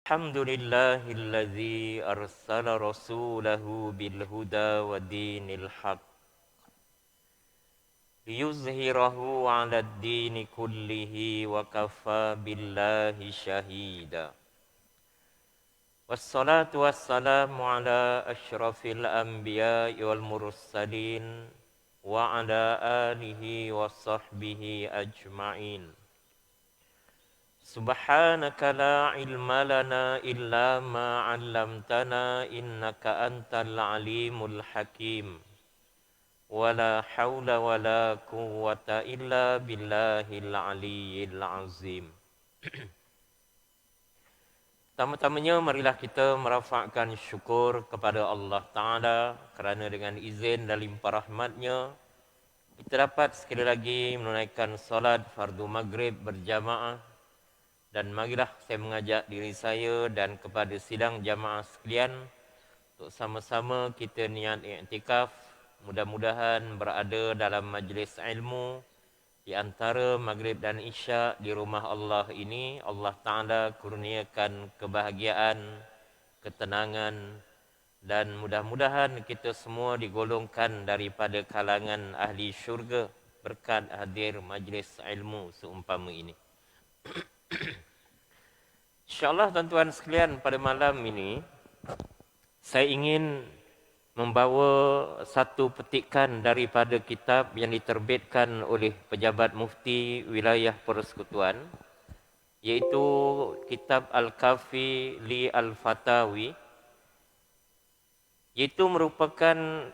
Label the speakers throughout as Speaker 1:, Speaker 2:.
Speaker 1: الحمد لله الذي أرسل رسوله بالهدى ودين الحق ليظهره على الدين كله وكفى بالله شهيدا والصلاة والسلام على أشرف الأنبياء والمرسلين وعلى آله وصحبه أجمعين. سبحانك لا علم لنا إلا ما علمتنا إنك أنت العليم الحكيم ولا حول ولا قوة إلا بالله العلي العظيم. Pertama-tamanya marilah kita merafakkan syukur kepada Allah Ta'ala kerana dengan izin dan limpah rahmatnya kita dapat sekali lagi menunaikan solat fardu maghrib berjamaah. Dan marilah saya mengajak diri saya dan kepada sidang jamaah sekalian untuk sama-sama kita niat i'tikaf. Mudah-mudahan berada dalam majlis ilmu di antara maghrib dan isyak di rumah Allah ini. Allah Ta'ala kurniakan kebahagiaan, ketenangan dan mudah-mudahan kita semua digolongkan daripada kalangan ahli syurga berkat hadir majlis ilmu seumpama ini. InsyaAllah tuan-tuan sekalian, pada malam ini saya ingin membawa satu petikan daripada kitab yang diterbitkan oleh Pejabat Mufti Wilayah Persekutuan, iaitu kitab Al-Kafi li Al-Fatawi, iaitu merupakan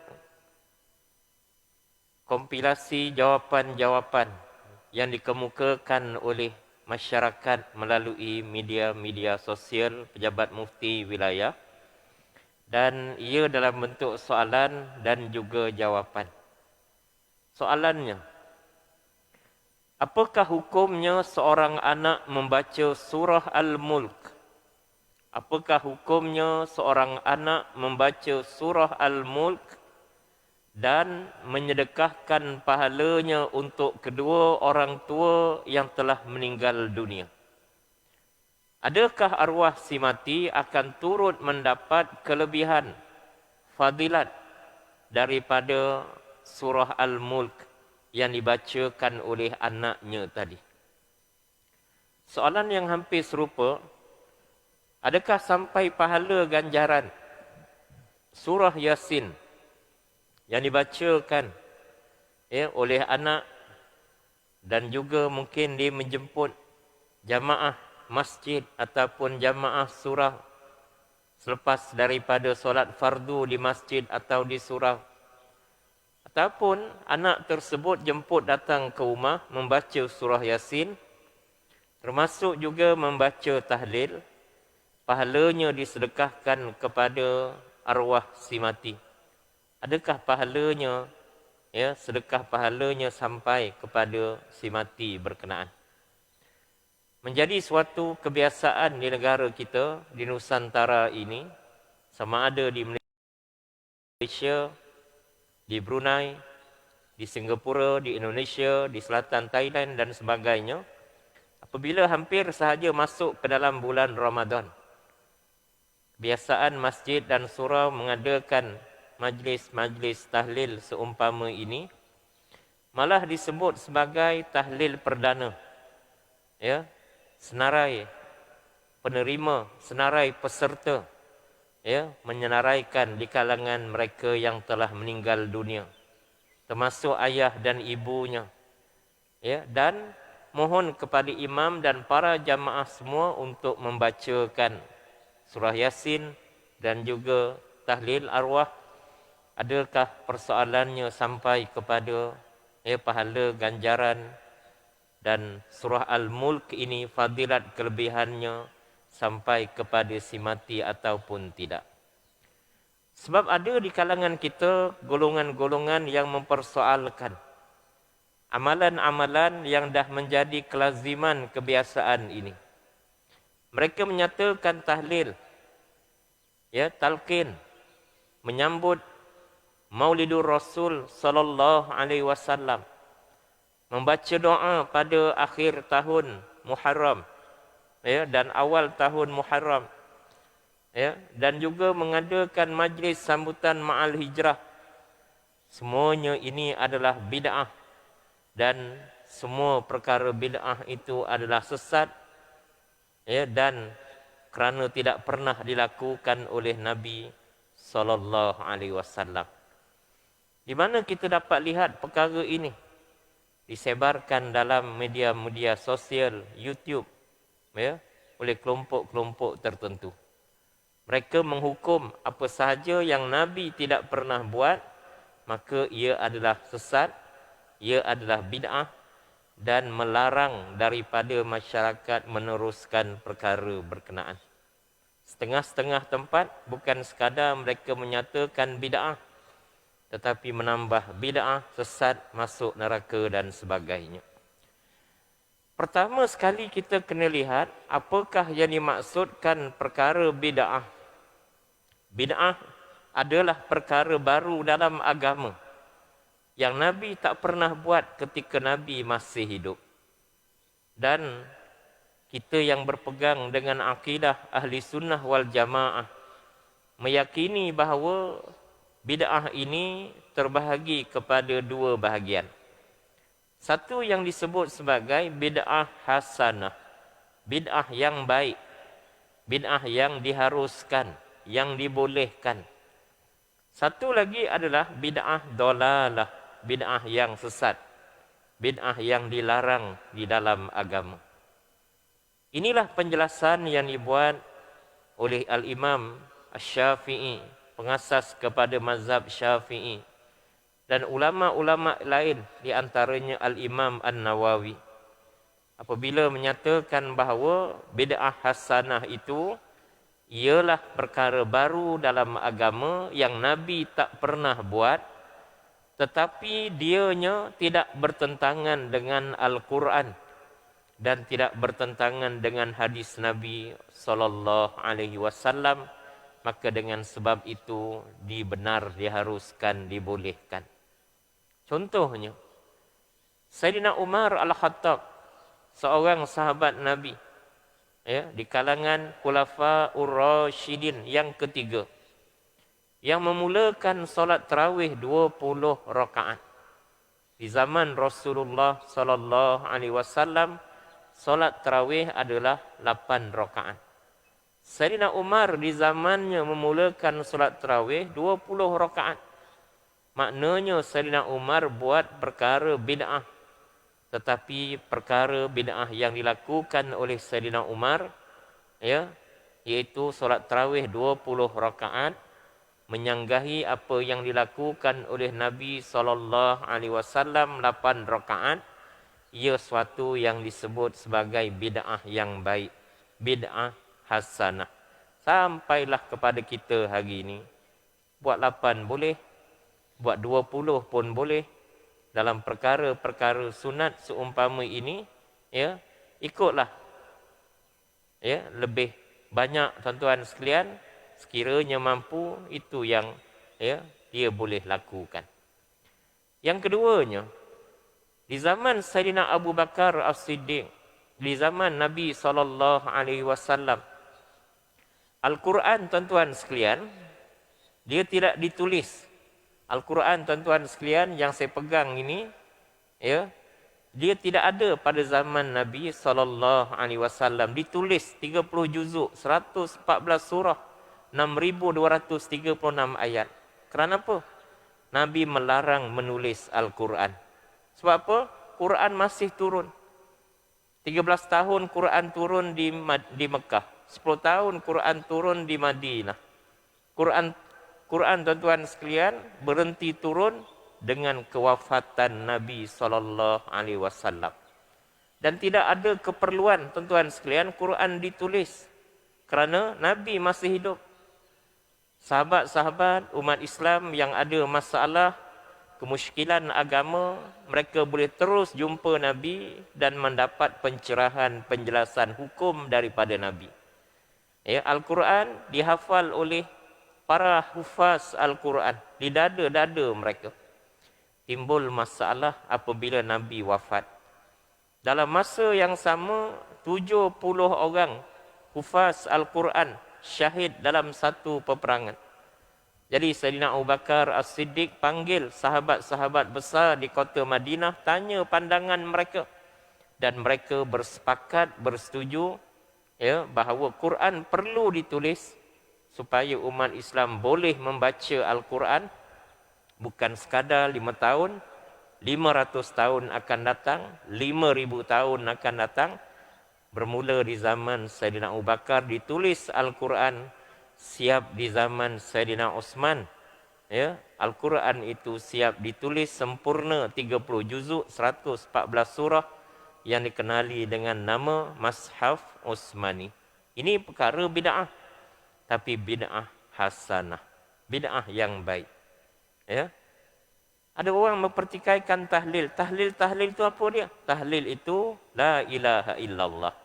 Speaker 1: kompilasi jawapan-jawapan yang dikemukakan oleh masyarakat melalui media-media sosial Pejabat Mufti Wilayah, dan ia dalam bentuk soalan dan juga jawapan. Soalannya, apakah hukumnya seorang anak membaca surah Al-Mulk? Apakah hukumnya seorang anak membaca surah Al-Mulk dan menyedekahkan pahalanya untuk kedua orang tua yang telah meninggal dunia? Adakah arwah si mati akan turut mendapat kelebihan fadilat daripada surah Al-Mulk yang dibacakan oleh anaknya tadi? Soalan yang hampir serupa, adakah sampai pahala ganjaran surah Yasin yang dibacakan oleh anak dan juga mungkin dia menjemput jamaah masjid ataupun jamaah surau selepas daripada solat fardu di masjid atau di surau, ataupun anak tersebut jemput datang ke rumah membaca surah Yasin termasuk juga membaca tahlil, pahalanya disedekahkan kepada arwah si mati. Adakah pahalanya, sedekah pahalanya sampai kepada si mati berkenaan? Menjadi suatu kebiasaan di negara kita, di Nusantara ini, sama ada di Malaysia, di Brunei, di Singapura, di Indonesia, di selatan Thailand dan sebagainya, apabila hampir sahaja masuk ke dalam bulan Ramadan, kebiasaan masjid dan surau mengadakan majlis-majlis tahlil seumpama ini malah disebut sebagai tahlil perdana. Senarai penerima, senarai peserta, menyenaraikan di kalangan mereka yang telah meninggal dunia, termasuk ayah dan ibunya. Dan mohon kepada imam dan para jamaah semua untuk membacakan surah Yasin dan juga tahlil arwah. Adakah persoalannya sampai kepada pahala ganjaran, dan surah Al-Mulk ini fadilat kelebihannya sampai kepada si mati ataupun tidak? Sebab ada di kalangan kita golongan-golongan yang mempersoalkan amalan-amalan yang dah menjadi kelaziman kebiasaan ini. Mereka menyatakan tahlil, talqin, menyambut Maulidur Rasul sallallahu alaihi wasallam, membaca doa pada akhir tahun Muharram dan awal tahun Muharram, ya, dan juga mengadakan majlis sambutan ma'al hijrah. Semuanya ini adalah bid'ah, dan semua perkara bid'ah itu adalah sesat, ya, dan kerana tidak pernah dilakukan oleh Nabi sallallahu alaihi wasallam. Di mana kita dapat lihat perkara ini disebarkan dalam media-media sosial, YouTube, ya, oleh kelompok-kelompok tertentu. Mereka menghukum apa sahaja yang Nabi tidak pernah buat, maka ia adalah sesat, ia adalah bid'ah, dan melarang daripada masyarakat meneruskan perkara berkenaan. Setengah-setengah tempat bukan sekadar mereka menyatakan bid'ah, tetapi menambah bid'ah, sesat, masuk neraka dan sebagainya. Pertama sekali kita kena lihat apakah yang dimaksudkan perkara bid'ah. Bid'ah adalah perkara baru dalam agama yang Nabi tak pernah buat ketika Nabi masih hidup. Dan kita yang berpegang dengan akidah ahli sunnah wal jamaah meyakini bahawa bid'ah ini terbahagi kepada dua bahagian. Satu yang disebut sebagai bid'ah hasanah, bid'ah yang baik, bid'ah yang diharuskan, yang dibolehkan. Satu lagi adalah bid'ah dolalah, bid'ah yang sesat, bid'ah yang dilarang di dalam agama. Inilah penjelasan yang dibuat oleh Al-Imam Asy-Syafi'i, pengasas kepada mazhab Syafi'i, dan ulama-ulama lain, di antaranya Al-Imam An-Nawawi, apabila menyatakan bahawa bid'ah hasanah itu ialah perkara baru dalam agama yang Nabi tak pernah buat, tetapi dianya tidak bertentangan dengan Al-Quran dan tidak bertentangan dengan hadis Nabi sallallahu alaihi wasallam, maka dengan sebab itu dibenar, diharuskan, dibolehkan. Contohnya, Sayyidina Umar Al-Khattab, seorang sahabat Nabi, ya, di kalangan Khulafaur Rasyidin yang ketiga, yang memulakan solat tarawih 20 rakaat. Di zaman Rasulullah sallallahu alaihi wasallam, solat tarawih adalah 8 rakaat. Sayyidina Umar di zamannya memulakan solat tarawih 20 rakaat. Maknanya Sayyidina Umar buat perkara bid'ah. Tetapi perkara bid'ah yang dilakukan oleh Sayyidina Umar, ya, iaitu solat tarawih 20 rakaat, menyanggahi apa yang dilakukan oleh Nabi sallallahu alaihi wasallam 8 rakaat, ia suatu yang disebut sebagai bid'ah yang baik, bid'ah hasanah. Sampailah kepada kita hari ini, buat 8 boleh, buat 20 pun boleh. Dalam perkara-perkara sunat seumpama ini, ya, ikutlah, ya, lebih banyak tuan-tuan sekalian, sekiranya mampu, itu yang, ya, dia boleh lakukan. Yang keduanya, di zaman Sayyidina Abu Bakar As-Siddiq, di zaman Nabi sallallahu alaihi wasallam, Al-Quran, tuan-tuan sekalian, dia tidak ditulis. Al-Quran, tuan-tuan sekalian, yang saya pegang ini, ya, dia tidak ada pada zaman Nabi sallallahu alaihi wasallam. Ditulis 30 juzuk, 114 surah, 6236 ayat. Kerana apa? Nabi melarang menulis Al-Quran. Sebab apa? Quran masih turun. 13 tahun Quran turun di Mekah. 10 tahun Quran turun di Madinah. Quran, tuan-tuan sekalian, berhenti turun dengan kewafatan Nabi sallallahu alaihi wasallam. Dan tidak ada keperluan, tuan-tuan sekalian, Quran ditulis kerana Nabi masih hidup. Sahabat-sahabat umat Islam yang ada masalah, kemusykilan agama, mereka boleh terus jumpa Nabi dan mendapat pencerahan, penjelasan hukum daripada Nabi. Ya, Al-Quran dihafal oleh para hufaz Al-Quran di dada-dada mereka. Timbul masalah apabila Nabi wafat. Dalam masa yang sama, 70 orang hufaz Al-Quran syahid dalam satu peperangan. Jadi Sayyidina Abu Bakar As-Siddiq panggil sahabat-sahabat besar di kota Madinah, tanya pandangan mereka. Dan mereka bersepakat, bersetuju ya, bahawa Quran perlu ditulis supaya umat Islam boleh membaca Al-Quran. Bukan sekadar 5 tahun, 500 tahun akan datang, 5,000 tahun akan datang. Bermula di zaman Sayyidina Abu Bakar ditulis Al-Quran, siap di zaman Sayyidina Osman. Ya, Al-Quran itu siap ditulis sempurna 30 juzuk, 114 surah yang dikenali dengan nama Mashaf Osmani. Ini perkara bid'ah, tapi bid'ah hasanah, bid'ah yang baik. Ya. Ada orang mempertikaikan tahlil. Tahlil itu apa dia? Tahlil itu la ilaha illallah.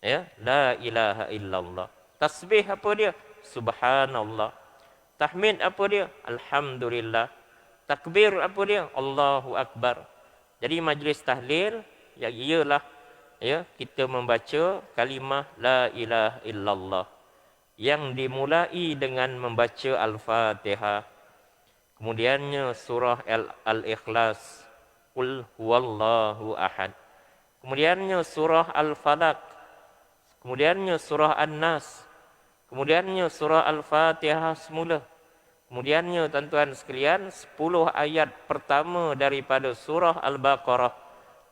Speaker 1: Ya, la ilaha illallah. Tasbih apa dia? Subhanallah. Tahmid apa dia? Alhamdulillah. Takbir apa dia? Allahu Akbar. Jadi majlis tahlil ya ialah ya, kita membaca kalimah la ilaha illallah yang dimulai dengan membaca Al-Fatihah. Kemudiannya surah Al-Ikhlas, Qul huwallahu ahad. Kemudiannya surah Al-Falaq. Kemudiannya surah An-Nas. Kemudiannya surah Al-Fatihah semula. Kemudiannya tuan-tuan sekalian, 10 ayat pertama daripada surah Al-Baqarah.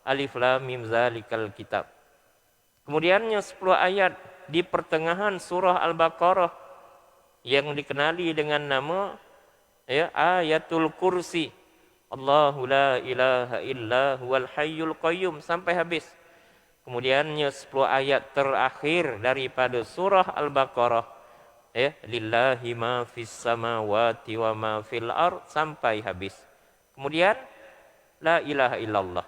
Speaker 1: Alif Lam Mim Zalikal Kitab. Kemudiannya 10 ayat di pertengahan surah Al-Baqarah yang dikenali dengan nama ya, Ayatul Kursi. Allahu la ilaha illa huwal hayyul qayyum sampai habis. Kemudiannya 10 ayat terakhir daripada surah Al-Baqarah. Ya, lillahi ma fis samawati wa ma fil ard sampai habis. Kemudian la ilaha illallah.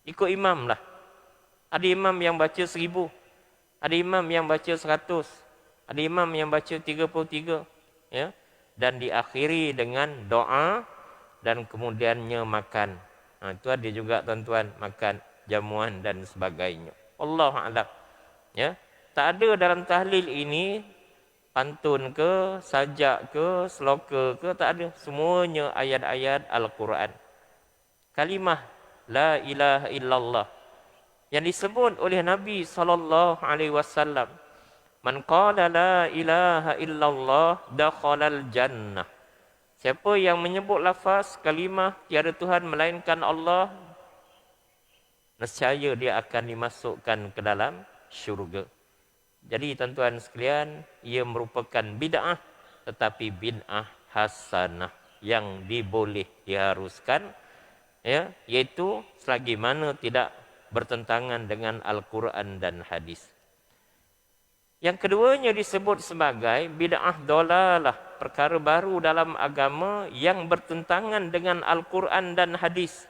Speaker 1: Ikut imam lah. Ada imam yang baca 1000. Ada imam yang baca 100. Ada imam yang baca 33. Ya. Dan diakhiri dengan doa dan kemudiannya makan. Itu ada juga tuan-tuan, makan jamuan dan sebagainya. Allahu a'lam. Ya. Tak ada dalam tahlil ini pantun ke, sajak ke, sloka ke, tak ada. Semuanya ayat-ayat Al-Quran. Kalimah la ilaha illallah yang disebut oleh Nabi SAW. Man qala la ilaha illallah dakhalal jannah. Siapa yang menyebut lafaz kalimah tiada Tuhan melainkan Allah, nescaya dia akan dimasukkan ke dalam syurga. Jadi tuan-tuan sekalian, ia merupakan bid'ah, tetapi bid'ah hasanah yang diboleh diharuskan, ya, iaitu selagi mana tidak bertentangan dengan Al-Quran dan hadis. Yang keduanya disebut sebagai bid'ah dolalah, perkara baru dalam agama yang bertentangan dengan Al-Quran dan hadis.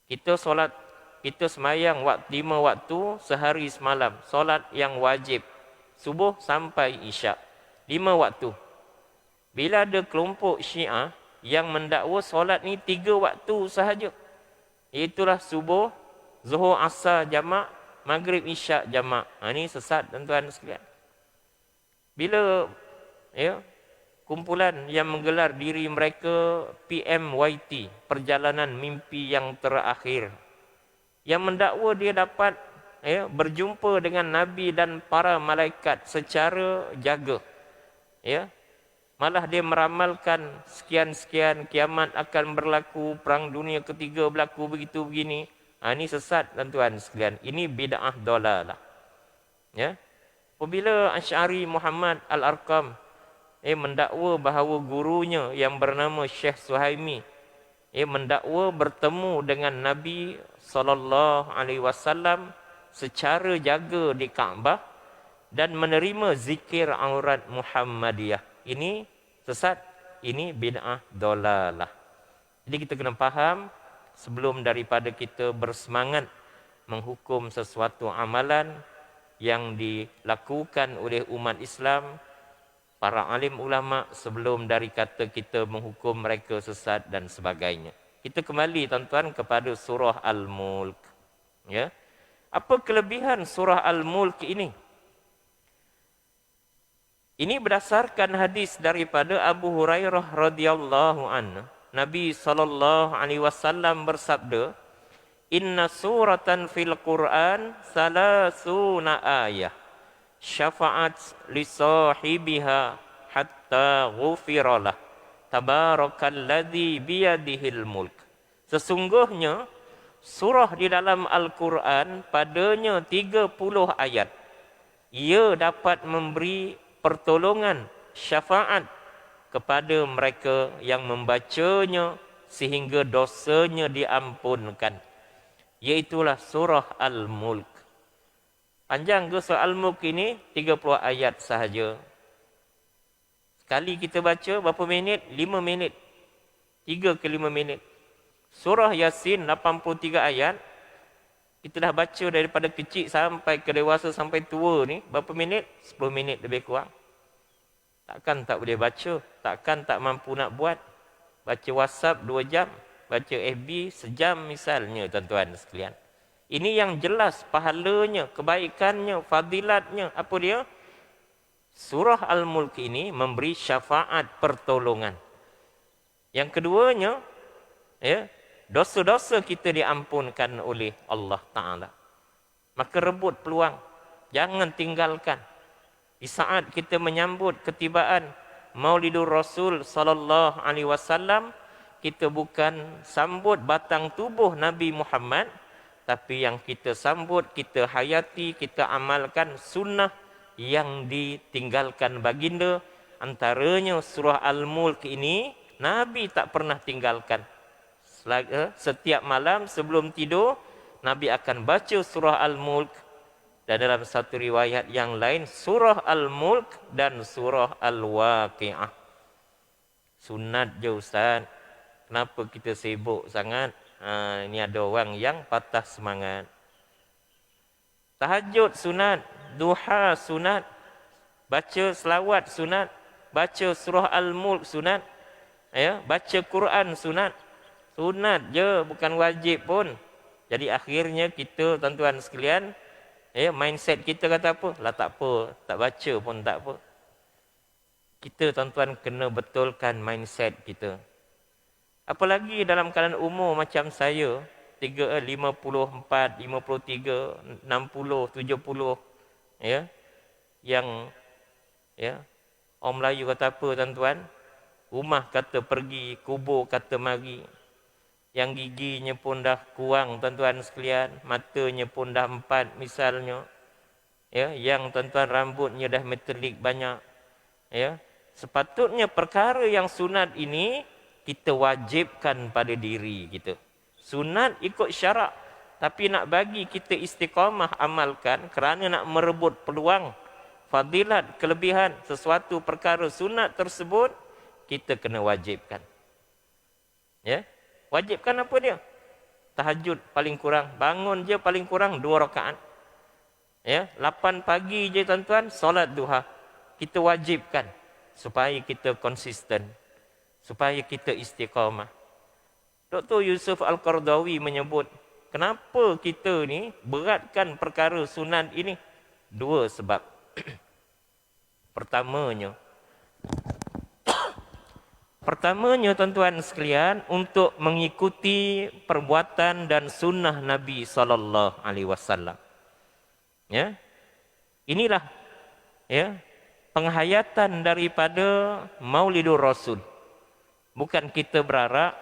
Speaker 1: Kita solat, kita semayang 5 waktu sehari semalam. Solat yang wajib. Subuh sampai isyak. 5 waktu. Bila ada kelompok Syiah yang mendakwa solat ni 3 waktu sahaja. Itulah subuh, zuhur, asar jamak, maghrib, isyak jamak. Ini sesat tuan-tuan sekalian. Bila ya, kumpulan yang menggelar diri mereka PMYT, perjalanan mimpi yang terakhir, yang mendakwa dia dapat ya, berjumpa dengan Nabi dan para malaikat secara jaga. Ya. Malah dia meramalkan sekian-sekian kiamat akan berlaku, perang dunia ketiga berlaku begitu begini. Ini sesat tuan-tuan sekalian. Ini bid'ah dolalah. Ya. Apabila Asy'ari Muhammad Al-Arqam mendakwa bahawa gurunya yang bernama Syekh Suhaimi mendakwa bertemu dengan Nabi SAW secara jaga di Kaabah dan menerima zikir aurat Muhammadiyah. Ini sesat, ini bid'ah dolalah. Jadi kita kena faham sebelum daripada kita bersemangat menghukum sesuatu amalan yang dilakukan oleh umat Islam, para alim ulama, sebelum dari kata kita menghukum mereka sesat dan sebagainya. Kita kembali tuan-tuan kepada surah Al-Mulk. Ya. Apa kelebihan surah Al-Mulk ini? Ini berdasarkan hadis daripada Abu Hurairah radhiyallahu anhu. Nabi sallallahu alaihi wasallam bersabda, "Inna suratan fil Qur'an salasuna ayah. Syafa'at li sahibiha hatta ghufiralah. Tabarakalladzi biyadihil mulk." Sesungguhnya surah di dalam Al-Quran padanya 30 ayat. Ia dapat memberi pertolongan, syafaat kepada mereka yang membacanya sehingga dosanya diampunkan. Iaitulah surah Al-Mulk. Panjang ke surah Al-Mulk ini? 30 ayat sahaja. Sekali kita baca berapa minit? 5 minit. 3 ke 5 minit. Surah Yasin 83 ayat. Kita dah baca daripada kecil sampai ke dewasa sampai tua ni. Berapa minit? 10 minit lebih kurang. Takkan tak boleh baca. Takkan tak mampu nak buat. Baca WhatsApp 2 jam. Baca FB sejam misalnya tuan-tuan sekalian. Ini yang jelas pahalanya, kebaikannya, fadilatnya. Apa dia? Surah Al-Mulk ini memberi syafaat pertolongan. Yang keduanya, ya, dosa-dosa kita diampunkan oleh Allah Ta'ala. Maka rebut peluang. Jangan tinggalkan. Di saat kita menyambut ketibaan Maulidur Rasul sallallahu alaihi wasallam, kita bukan sambut batang tubuh Nabi Muhammad, tapi yang kita sambut, kita hayati, kita amalkan sunnah yang ditinggalkan baginda. Antaranya surah Al-Mulk ini Nabi tak pernah tinggalkan. Setiap malam sebelum tidur Nabi akan baca surah Al-Mulk. Dan dalam satu riwayat yang lain, surah Al-Mulk dan surah Al-Waqi'ah. Sunat je Ustaz. Kenapa kita sibuk sangat? Ini ada orang yang patah semangat. Tahajud sunat, duha sunat, baca selawat sunat, baca surah Al-Mulk sunat, ya, baca Quran sunat. Sunat je, bukan wajib pun. Jadi akhirnya kita, tuan-tuan sekalian, ya, mindset kita kata apa? Lah tak apa, tak baca pun tak apa. Kita tuan-tuan kena betulkan mindset kita. Apalagi dalam keadaan umur macam saya, 54, 53, 60, 70, ya. Yang, ya, orang Melayu kata apa tuan-tuan? Rumah kata pergi, kubur kata mari. Yang giginya pun dah kurang tuan-tuan sekalian, matanya pun dah 4 misalnya. Ya, yang tuan-tuan rambutnya dah metalik banyak. Ya, sepatutnya perkara yang sunat ini kita wajibkan pada diri kita. Sunat ikut syarak, tapi nak bagi kita istiqamah amalkan kerana nak merebut peluang, fadilat, kelebihan sesuatu perkara sunat tersebut, kita kena wajibkan. Ya. Wajibkan apa dia? Tahajud paling kurang. Bangun je paling kurang 2 rakaat. Ya, 8 pagi je tuan-tuan, solat duha. Kita wajibkan supaya kita konsisten. Supaya kita istiqamah. Dr. Yusuf Al-Qardawi menyebut, kenapa kita ni beratkan perkara sunat ini? 2 sebab. Pertamanya tuan-tuan sekalian, untuk mengikuti perbuatan dan sunnah Nabi sallallahu alaihi wasallam. Ya. Inilah, ya, penghayatan daripada Maulidur Rasul. Bukan kita berarak,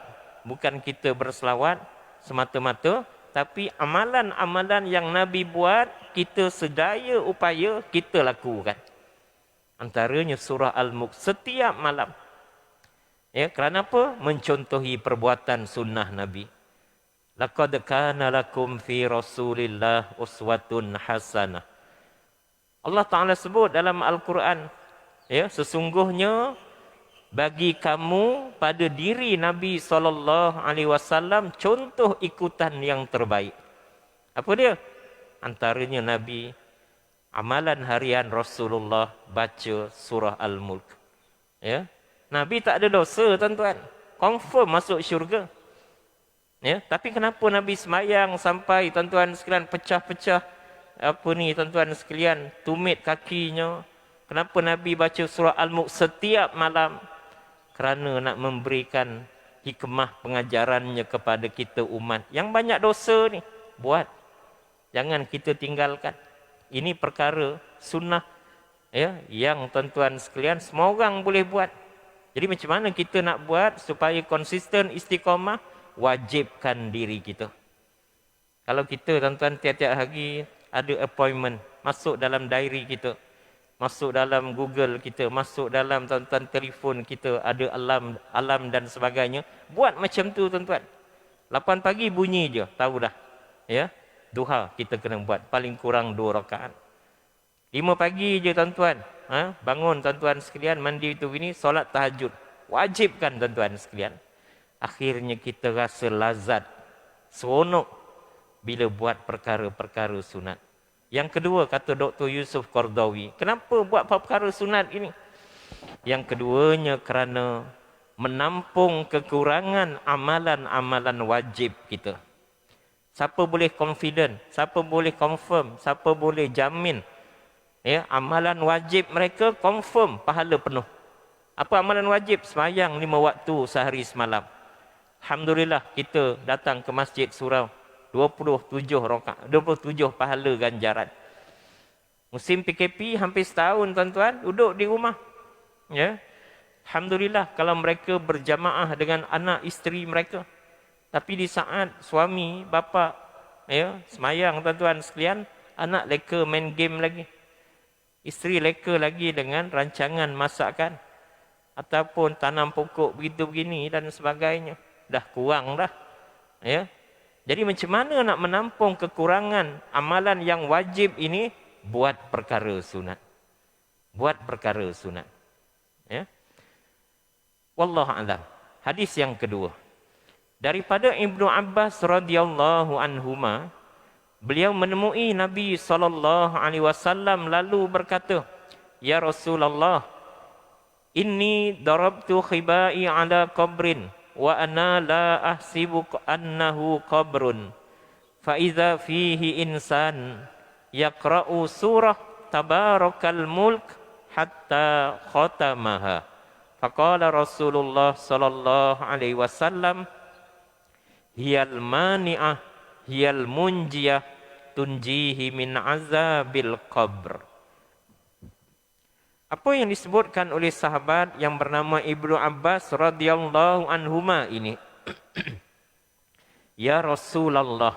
Speaker 1: bukan kita berselawat semata-mata, tapi amalan-amalan yang Nabi buat, kita sedaya upaya kita lakukan. Antaranya surah Al-Mulk setiap malam. Ya, kerana apa? Mencontohi perbuatan sunnah Nabi. Laqad kana lakum fi Rasulillah uswatun hasanah. Allah Ta'ala sebut dalam Al-Quran, ya, sesungguhnya bagi kamu pada diri Nabi SAW contoh ikutan yang terbaik. Apa dia? Antaranya Nabi, amalan harian Rasulullah baca surah Al-Mulk. Ya. Nabi tak ada dosa tuan-tuan. Confirm masuk syurga. Ya, tapi kenapa Nabi semayang sampai tuan-tuan sekalian pecah-pecah apa ni tuan-tuan sekalian, tumit kakinya, Kenapa Nabi baca surah Al-Mulk setiap malam? Kerana nak memberikan hikmah pengajarannya kepada kita umat yang banyak dosa ni. Buat. Jangan kita tinggalkan. Ini perkara sunnah, ya, yang tuan-tuan sekalian semua orang boleh buat. Jadi macam mana kita nak buat supaya konsisten istiqamah? Wajibkan diri kita. Kalau kita tuan-tuan tiap-tiap hari ada appointment, masuk dalam diary kita, masuk dalam Google kita, masuk dalam tuan-tuan telefon kita, ada alarm dan sebagainya, buat macam tu tuan-tuan. 8 pagi bunyi je, tahu dah. Ya, duha kita kena buat paling kurang 2 rakaat. 5 pagi je tuan-tuan, bangun tuan-tuan sekalian, mandi itu ini, solat tahajud. Wajibkan tuan-tuan sekalian. Akhirnya kita rasa lazat, seronok bila buat perkara-perkara sunat. Yang kedua, kata Dr. Yusuf Qardawi, kenapa buat perkara sunat ini? Yang keduanya kerana menampung kekurangan amalan-amalan wajib kita. Siapa boleh confident, siapa boleh confirm, siapa boleh jamin, ya, amalan wajib mereka confirm pahala penuh. Apa amalan wajib? Sembahyang 5 waktu sehari semalam. Alhamdulillah kita datang ke Masjid Surau, 27 rakaat, 27 pahala ganjaran. Musim PKP hampir setahun tuan-tuan duduk di rumah. Ya. Alhamdulillah kalau mereka berjamaah dengan anak isteri mereka. Tapi di saat suami, bapa, ya, semayang tuan-tuan sekalian, anak leka main game lagi. Isteri leka lagi dengan rancangan masakan ataupun tanam pokok begitu begini dan sebagainya. Dah kurang dah. Ya. Jadi macam mana nak menampung kekurangan amalan yang wajib ini? Buat perkara sunat. Buat perkara sunat. Ya. Wallahu a'lam. Hadis yang kedua. Daripada Ibnu Abbas radhiyallahu anhuma, beliau menemui Nabi SAW lalu berkata, "Ya Rasulullah, inni darabtu khibai ala qabrin wa ana la ahsibu annahu qabrun fa idza fihi insan yaqra'u surah tabarakal mulk hatta khatamaha." Faqala Rasulullah sallallahu alaihi wasallam, "Hiyal mani'ah hiyal munjiyah tunjihi min azabil qabr." Apa yang disebutkan oleh sahabat yang bernama Ibnu Abbas radhiyallahu anhuma ini? Ya Rasulullah,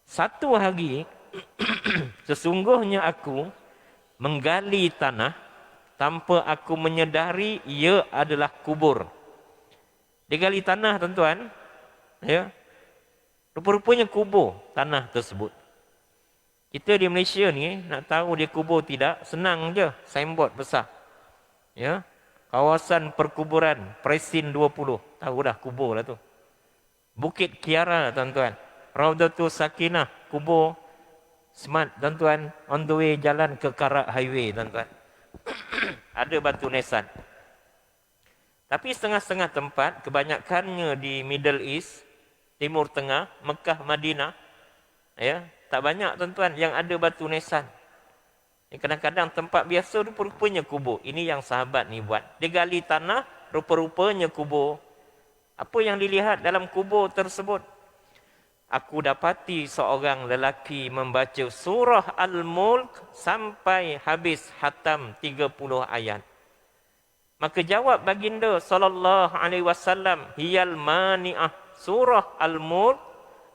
Speaker 1: satu hari sesungguhnya aku menggali tanah tanpa aku menyedari ia adalah kubur. Dia gali tanah tuan-tuan, ya. Rupa-rupanya kubur tanah tersebut. Kita di Malaysia ni nak tahu dia kubur tidak, senang je, signboard besar. Ya. Kawasan perkuburan Presin 20. Tahu dah kubur lah tu. Bukit Kiara tuan-tuan. Raudatul Sakinah, kubur Smart tuan-tuan, on the way jalan ke Karak Highway tuan-tuan. Ada batu nisan. Tapi setengah-setengah tempat, kebanyakannya di Middle East, Timur Tengah, Mekah, Madinah, ya, tak banyak tuan-tuan yang ada batu nisan. Kadang-kadang tempat biasa rupa-rupanya kubur. Ini yang sahabat ni buat. Dia gali tanah, rupa-rupanya kubur. Apa yang dilihat dalam kubur tersebut? Aku dapati seorang lelaki membaca surah Al-Mulk sampai habis hatam 30 ayat. Maka jawab baginda sallallahu alaihi wasallam, "Hiyal mani'ah." Surah Al-Mulk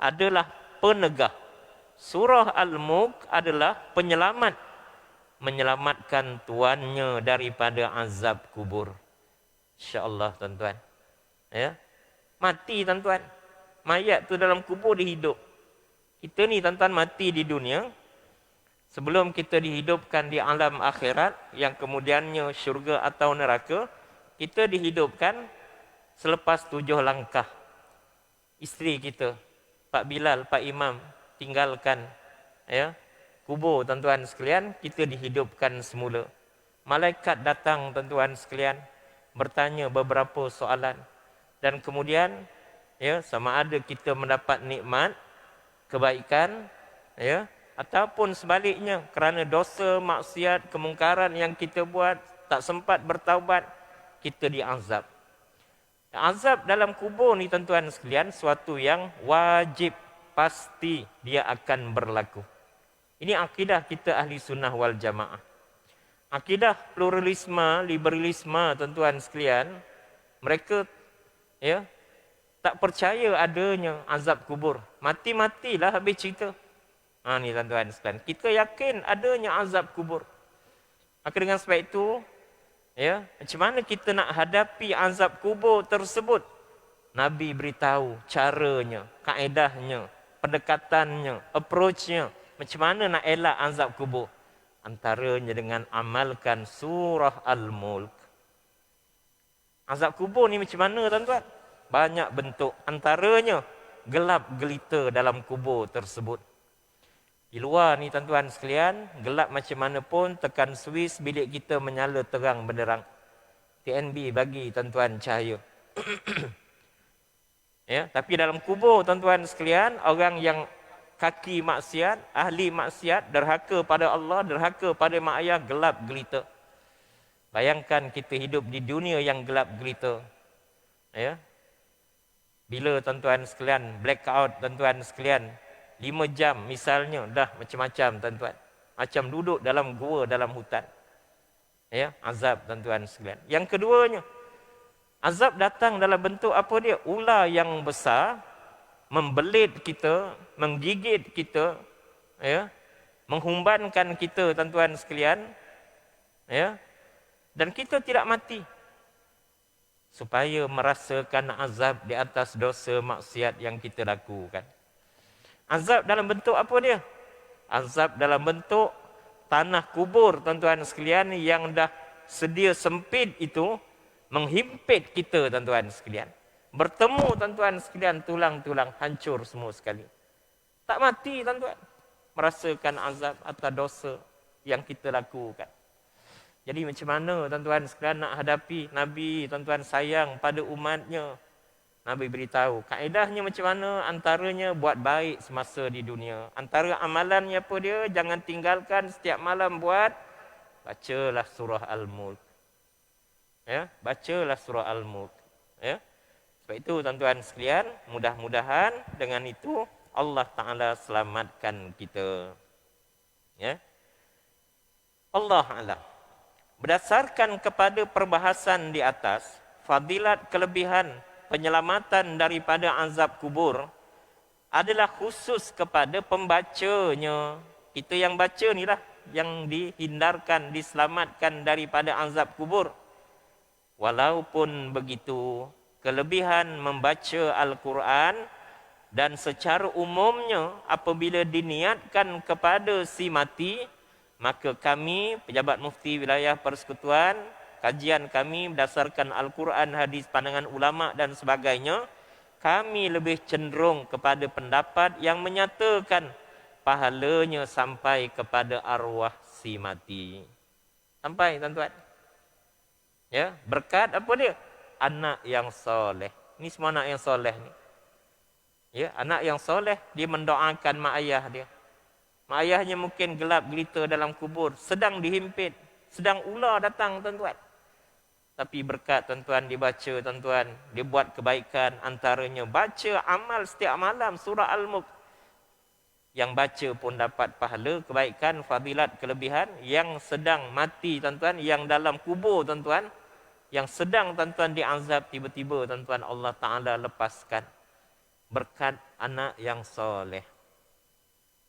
Speaker 1: adalah penegah. Surah Al-Mulk adalah penyelamat, menyelamatkan tuannya daripada azab kubur. Insya-Allah tuan-tuan. Ya. Mati tuan-tuan. Mayat tu dalam kubur dihidup. Kita ni tuan-tuan mati di dunia, sebelum kita dihidupkan di alam akhirat yang kemudiannya syurga atau neraka, kita dihidupkan selepas 7 langkah. Isteri kita, Pak Bilal, Pak Imam, tinggalkan, ya, kubur tuan-tuan sekalian, kita dihidupkan semula. Malaikat datang tuan-tuan sekalian, bertanya beberapa soalan, dan kemudian, ya, sama ada kita mendapat nikmat, kebaikan, ya, Ataupun sebaliknya, kerana dosa, maksiat, kemungkaran yang kita buat, tak sempat bertaubat, kita diazab. Azab dalam kubur ni tuan-tuan sekalian, suatu yang wajib, pasti dia akan berlaku. Ini akidah kita ahli sunnah wal jamaah. Akidah pluralisme, liberalisme tuan-tuan sekalian, mereka ya tak percaya adanya azab kubur. Mati-matilah habis cerita. Ni tuan-tuan sekalian, kita yakin adanya azab kubur. Maka dengan sebab itu, ya, macam mana kita nak hadapi azab kubur tersebut? Nabi beritahu caranya, kaedahnya, pendekatannya, approachnya. Macam mana nak elak azab kubur? Antaranya dengan amalkan surah Al-Mulk. Azab kubur ni macam mana tuan-tuan? Banyak bentuk. Antaranya gelap gelita dalam kubur tersebut. Di luar ni tuan-tuan sekalian, gelap macam mana pun, tekan Swiss, bilik kita menyala terang benderang. TNB bagi tuan-tuan cahaya. Ya, tapi dalam kubur tuan-tuan sekalian, orang yang kaki maksiat, ahli maksiat, derhaka pada Allah, derhaka pada mak ayah, gelap gelita. Bayangkan kita hidup di dunia yang gelap gelita. Ya. Bila tuan-tuan sekalian blackout tuan-tuan sekalian, 5 jam misalnya, dah macam-macam tuan-tuan. Macam duduk dalam gua, dalam hutan. Ya, azab tuan-tuan sekalian. Yang keduanya, azab datang dalam bentuk apa dia? Ular yang besar, membelit kita, menggigit kita, ya, menghumbankan kita tuan-tuan sekalian. Ya. Dan kita tidak mati. Supaya merasakan azab di atas dosa maksiat yang kita lakukan. Azab dalam bentuk apa dia? Azab dalam bentuk tanah kubur tuan-tuan sekalian yang dah sedia sempit itu menghimpit kita tuan-tuan sekalian. Bertemu tuan-tuan sekalian tulang-tulang hancur semua sekali. Tak mati tuan-tuan. Merasakan azab atas dosa yang kita lakukan. Jadi macam mana tuan-tuan sekalian nak hadapi? Nabi tuan-tuan sayang pada umatnya. Nabi beritahu, kaedahnya macam mana? Antaranya buat baik semasa di dunia. Antara amalannya apa dia? Jangan tinggalkan setiap malam buat, bacalah surah Al-Mulk. Ya, bacalah surah Al-Mulk. Ya. Sebab itu tuan-tuan sekalian, mudah-mudahan dengan itu Allah Ta'ala selamatkan kita. Ya. Allah Alam. Berdasarkan kepada perbahasan di atas, fadilat kelebihan penyelamatan daripada azab kubur adalah khusus kepada pembacanya. Kita yang baca ni lah yang dihindarkan, diselamatkan daripada azab kubur. Walaupun begitu, kelebihan membaca Al-Quran dan secara umumnya apabila diniatkan kepada si mati, maka kami, pejabat mufti wilayah persekutuan, kajian kami berdasarkan Al-Quran, hadis, pandangan ulama dan sebagainya, kami lebih cenderung kepada pendapat yang menyatakan pahalanya sampai kepada arwah si mati. Sampai tuan-tuan. Ya, berkat apa dia? Anak yang soleh. Ini semua anak yang soleh ni. Ya, anak yang soleh, dia mendoakan mak ayah dia. Mak ayahnya mungkin gelap gelita dalam kubur, sedang dihimpit, sedang ular datang tuan-tuan. Tapi berkat tuan-tuan dibaca tuan-tuan, dia buat kebaikan, antaranya baca amal setiap malam surah Al-Mulk. Yang baca pun dapat pahala, kebaikan, fadilat, kelebihan. Yang sedang mati tuan-tuan, yang dalam kubur tuan-tuan, yang sedang tuan-tuan diazab, tiba-tiba tuan-tuan Allah Ta'ala lepaskan. Berkat anak yang soleh.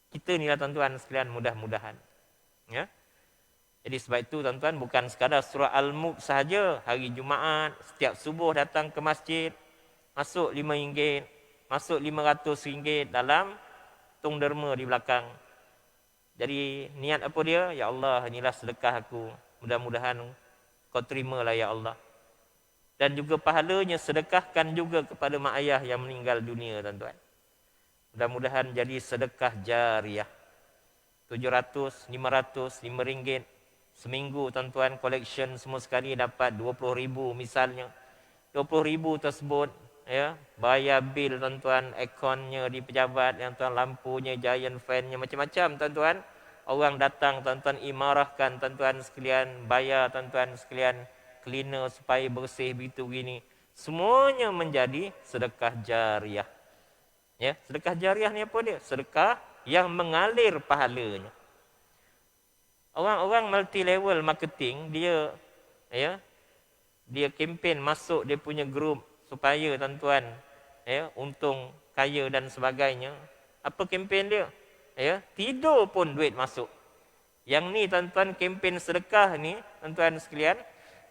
Speaker 1: Kita ni lah tuan-tuan sekalian, mudah-mudahan. Ya. Jadi sebab itu tuan-tuan, bukan sekadar surah Al-Mulk sahaja. Hari Jumaat, setiap subuh datang ke masjid, masuk RM5, masuk RM500 dalam tung derma di belakang. Jadi niat apa dia? Ya Allah, inilah sedekah aku. Mudah-mudahan kau terimalah ya Allah. Dan juga pahalanya sedekahkan juga kepada mak ayah yang meninggal dunia tuan-tuan. Mudah-mudahan jadi sedekah jariah. 700, 500, RM5. Seminggu tuan-tuan collection semua sekali dapat 20,000 misalnya. 20,000 tersebut ya, bayar bil tuan-tuan, airconnya di pejabat, yang tuan lampunya, giant fan-nya, macam-macam tuan-tuan. Orang datang tuan-tuan imarahkan tuan-tuan sekalian, bayar tuan-tuan sekalian, cleaner supaya bersih begitu begini. Semuanya menjadi sedekah jariah. Ya, sedekah jariah ni apa dia? Sedekah yang mengalir pahalanya. Orang-orang multi level marketing, dia ya, dia kempen masuk dia punya grup supaya tuan-tuan ya, untung kaya dan sebagainya. Apa kempen dia? Ya, tidur pun duit masuk. Yang ni tuan-tuan, kempen sedekah ni tuan-tuan sekalian,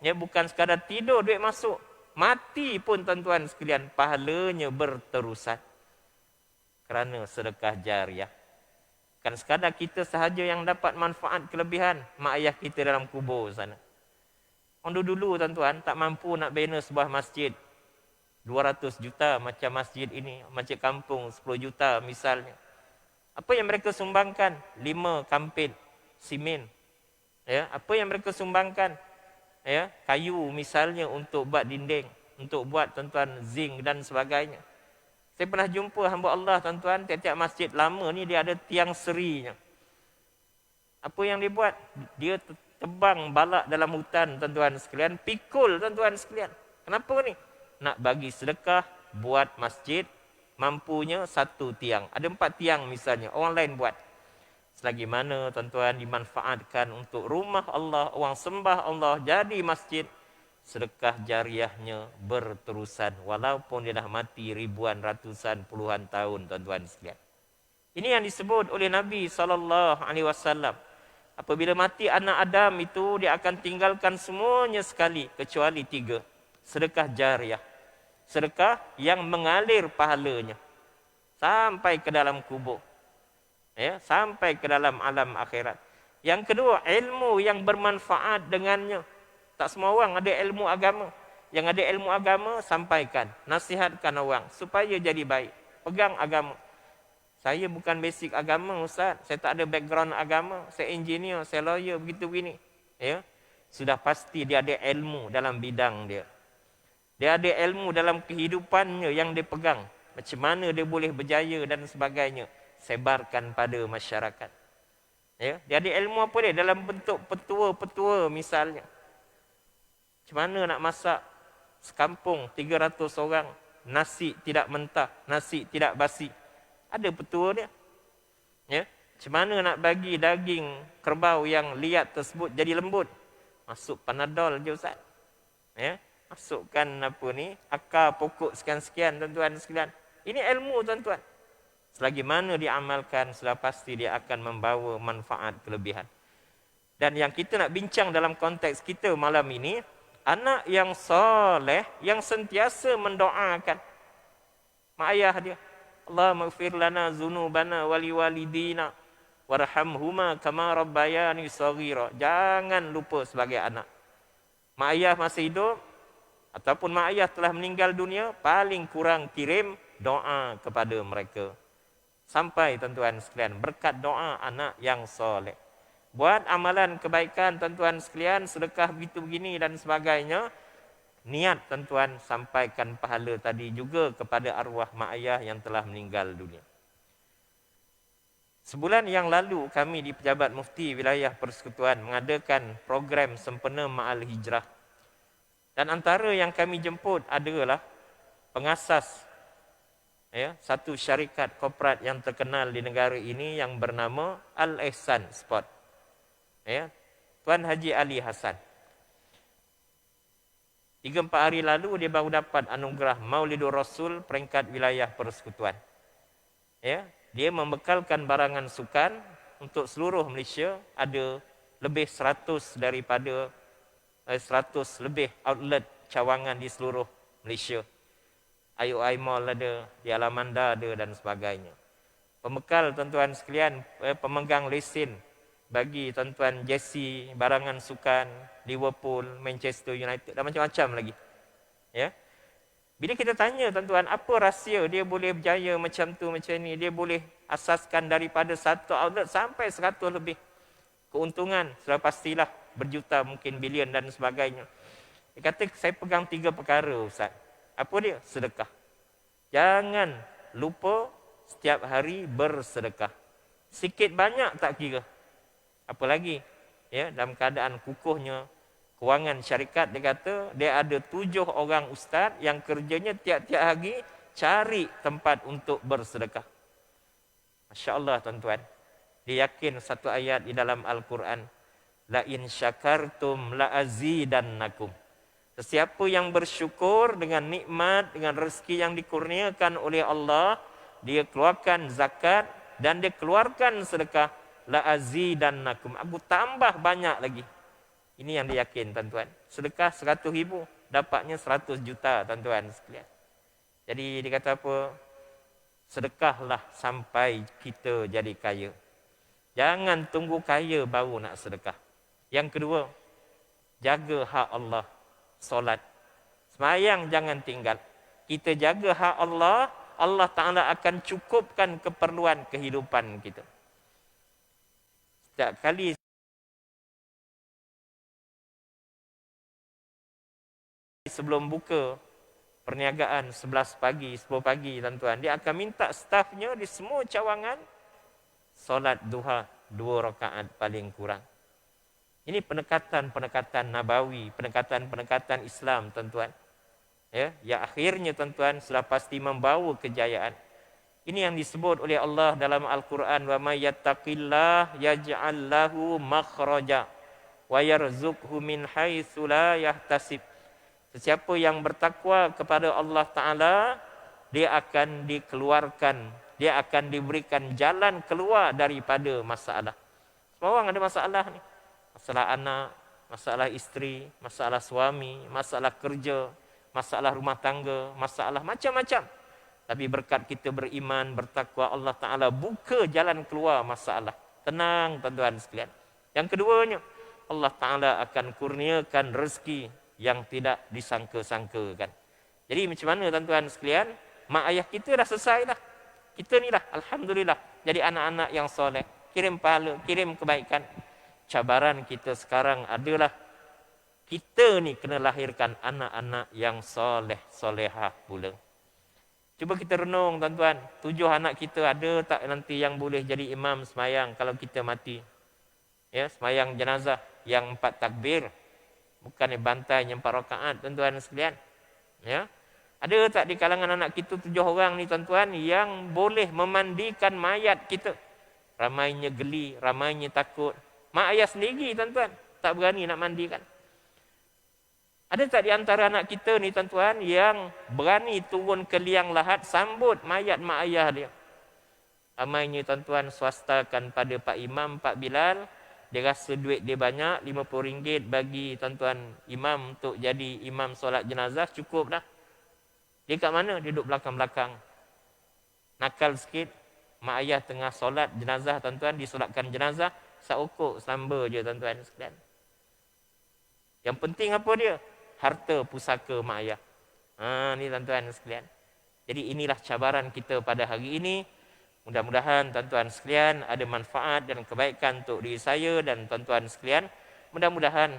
Speaker 1: ya, bukan sekadar tidur duit masuk, mati pun tuan-tuan sekalian pahalanya berterusan kerana sedekah jariah. Kan sekadar kita sahaja yang dapat manfaat kelebihan mak ayah kita dalam kubur sana. Orang dulu tuan-tuan tak mampu nak bina sebuah masjid 200 juta macam masjid ini, masjid kampung 10 juta misalnya. Apa yang mereka sumbangkan? 5 kampit simen. Ya, apa yang mereka sumbangkan? Ya, kayu misalnya untuk buat dinding, untuk buat tuan-tuan zinc dan sebagainya. Saya pernah jumpa hamba Allah tuan-tuan, tiap-tiap masjid lama ni dia ada tiang serinya. Apa yang dia buat? Dia tebang balak dalam hutan tuan-tuan sekalian, pikul tuan-tuan sekalian. Kenapa ni? Nak bagi sedekah, buat masjid, mampunya 1 tiang. Ada 4 tiang misalnya, orang lain buat. Selagi mana tuan-tuan dimanfaatkan untuk rumah Allah, orang sembah Allah jadi masjid, sedekah jariahnya berterusan walaupun dia dah mati ribuan, ratusan, puluhan tahun tuan-tuan sekalian. Ini yang disebut oleh Nabi SAW. Apabila mati anak Adam itu, dia akan tinggalkan semuanya sekali kecuali 3. Sedekah jariah. Sedekah yang mengalir pahalanya sampai ke dalam kubur. Ya, sampai ke dalam alam akhirat. Yang kedua, ilmu yang bermanfaat dengannya. Tak semua orang ada ilmu agama. Yang ada ilmu agama, sampaikan, nasihatkan orang supaya jadi baik. Pegang agama. Saya bukan basic agama, Ustaz. Saya tak ada background agama. Saya engineer, saya lawyer, begitu begini. Ya, sudah pasti dia ada ilmu dalam bidang dia. Dia ada ilmu dalam kehidupannya yang dia pegang. Macam mana dia boleh berjaya dan sebagainya. Sebarkan pada masyarakat. Ya, dia ada ilmu apa dia? Dalam bentuk petua-petua misalnya. Macam mana nak masak sekampung 300 orang, nasi tidak mentah, nasi tidak basi. Ada petua dia. Ya, macam mana nak bagi daging kerbau yang liat tersebut jadi lembut? Masuk panadol je Ustaz. Ya, masukkan apa ni, akar pokok sekian-sekian tuan-tuan sekalian. Ini ilmu tuan-tuan. Selagi mana diamalkan, sudah pasti dia akan membawa manfaat kelebihan. Dan yang kita nak bincang dalam konteks kita malam ini, anak yang soleh, yang sentiasa mendoakan mak ayah dia. Allahumma ighfir lana zunubana wali walidina warhamhuma kama rabbayani shaghira. Jangan lupa sebagai anak. Mak ayah masih hidup ataupun mak ayah telah meninggal dunia, paling kurang kirim doa kepada mereka. Sampai tuan-tuan sekalian, berkat doa anak yang soleh. Buat amalan kebaikan tuan-tuan sekalian, sedekah begitu begini dan sebagainya. Niat tuan-tuan sampaikan pahala tadi juga kepada arwah mak ayah yang telah meninggal dunia. Sebulan yang lalu kami di Pejabat Mufti Wilayah Persekutuan mengadakan program sempena Ma'al Hijrah. Dan antara yang kami jemput adalah pengasas satu syarikat korporat yang terkenal di negara ini yang bernama Al-Ihsan Sport. Tuan Haji Ali Hassan. 3-4 hari lalu dia baru dapat anugerah Maulidur Rasul peringkat wilayah persekutuan. Dia membekalkan barangan sukan untuk seluruh Malaysia. Ada lebih 100 daripada 100 lebih outlet cawangan di seluruh Malaysia. IOI Mall ada, di Alamanda ada dan sebagainya. Pembekal tuan-tuan sekalian, pemegang lesen bagi tuan-tuan jersey, barangan sukan, Liverpool, Manchester United dan macam-macam lagi. Ya. Bila kita tanya tuan-tuan, apa rahsia dia boleh berjaya macam tu, macam ni, dia boleh asaskan daripada 1 outlet sampai 100 lebih. Keuntungan sudah pastilah berjuta, mungkin bilion dan sebagainya. Dia kata, saya pegang 3 perkara Ustaz. Apa dia? Sedekah. Jangan lupa setiap hari bersedekah. Sikit banyak tak kira. Apalagi ya, dalam keadaan kukuhnya kewangan syarikat, dia kata dia ada 7 orang ustaz yang kerjanya tiap-tiap hari cari tempat untuk bersedekah. Masya Allah tuan-tuan. Dia yakin satu ayat di dalam Al-Quran. La in syakartum la azidannakum. Sesiapa yang bersyukur dengan nikmat, dengan rezeki yang dikurniakan oleh Allah, dia keluarkan zakat dan dia keluarkan sedekah, la azidannakum. Aku tambah banyak lagi. Ini yang dia yakin tuan-tuan. Sedekah 100,000, dapatnya 100 juta tuan-tuan sekalian. Jadi dia kata apa? Sedekahlah sampai kita jadi kaya. Jangan tunggu kaya baru nak sedekah. Yang kedua, jaga hak Allah. Solat. Semayang jangan tinggal. Kita jaga hak Allah, Allah Ta'ala akan cukupkan keperluan kehidupan kita. Setiap kali sebelum buka perniagaan 11 pagi, 10 pagi tuan-tuan, dia akan minta stafnya di semua cawangan solat duha 2 rakaat paling kurang. Ini pendekatan-pendekatan nabawi, pendekatan-pendekatan Islam tuan-tuan. Ya, yang akhirnya tuan-tuan sudah pasti membawa kejayaan. Ini yang disebut oleh Allah dalam Al-Quran, wa may yattaqillah yaj'al lahu makhraja wa yarzuqhu min haitsu la yahtasib. Sesiapa yang bertakwa kepada Allah Ta'ala, dia akan dikeluarkan, dia akan diberikan jalan keluar daripada masalah. Semua orang ada masalah ni. Masalah anak, masalah isteri, masalah suami, masalah kerja, masalah rumah tangga, masalah macam-macam. Tapi berkat kita beriman, bertakwa, Allah Ta'ala buka jalan keluar masalah. Tenang tuan-tuan sekalian. Yang keduanya, Allah Ta'ala akan kurniakan rezeki yang tidak disangka-sangkakan. Jadi macam mana tuan-tuan sekalian? Mak ayah kita dah selesai dah. Kita ni lah, Alhamdulillah, jadi anak-anak yang soleh. Kirim pahala, kirim kebaikan. Cabaran kita sekarang adalah kita ni kena lahirkan anak-anak yang soleh, solehah pula. Cuba kita renung tuan-tuan, 7 anak kita ada tak nanti yang boleh jadi imam semayang kalau kita mati? Ya, semayang jenazah yang 4 takbir, bukan bantai yang 4 rakaat tuan-tuan sekalian. Ya. Ada tak di kalangan anak kita 7 orang ni tuan-tuan yang boleh memandikan mayat kita? Ramainya geli, ramainya takut. Mak ayah sendiri tuan-tuan tak berani nak mandikan. Ada tak di antara anak kita ni tuan-tuan yang berani turun ke liang lahat sambut mayat mak ayah dia? Ramainya tuan-tuan swastakan pada Pak Imam, Pak Bilal. Dia rasa duit dia banyak, RM50 bagi tuan-tuan imam untuk jadi imam solat jenazah, cukup dah. Dia kat mana? Dia duduk belakang-belakang. Nakal sikit, mak ayah tengah solat jenazah tuan-tuan, disolatkan jenazah, saukuk samba je tuan-tuan sekalian. Yang penting apa dia? Harta pusaka mak ayah. Ni tuan-tuan sekalian. Jadi inilah cabaran kita pada hari ini. Mudah-mudahan tuan-tuan sekalian ada manfaat dan kebaikan untuk diri saya dan tuan-tuan sekalian. Mudah-mudahan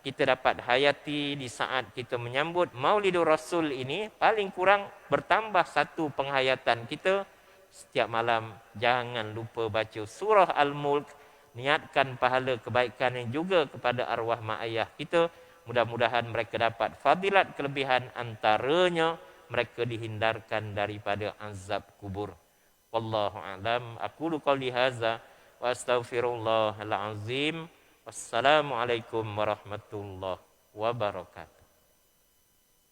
Speaker 1: kita dapat hayati di saat kita menyambut Maulidur Rasul ini, paling kurang bertambah 1 penghayatan kita. Setiap malam jangan lupa baca surah Al-Mulk. Niatkan pahala kebaikan yang juga kepada arwah mak ayah kita. Mudah-mudahan mereka dapat fadilat kelebihan, antaranya mereka dihindarkan daripada azab kubur. Wallahu a'lam. Aqulu qouli hadza wa astaghfirullahal azim. Wassalamualaikum warahmatullahi wabarakatuh.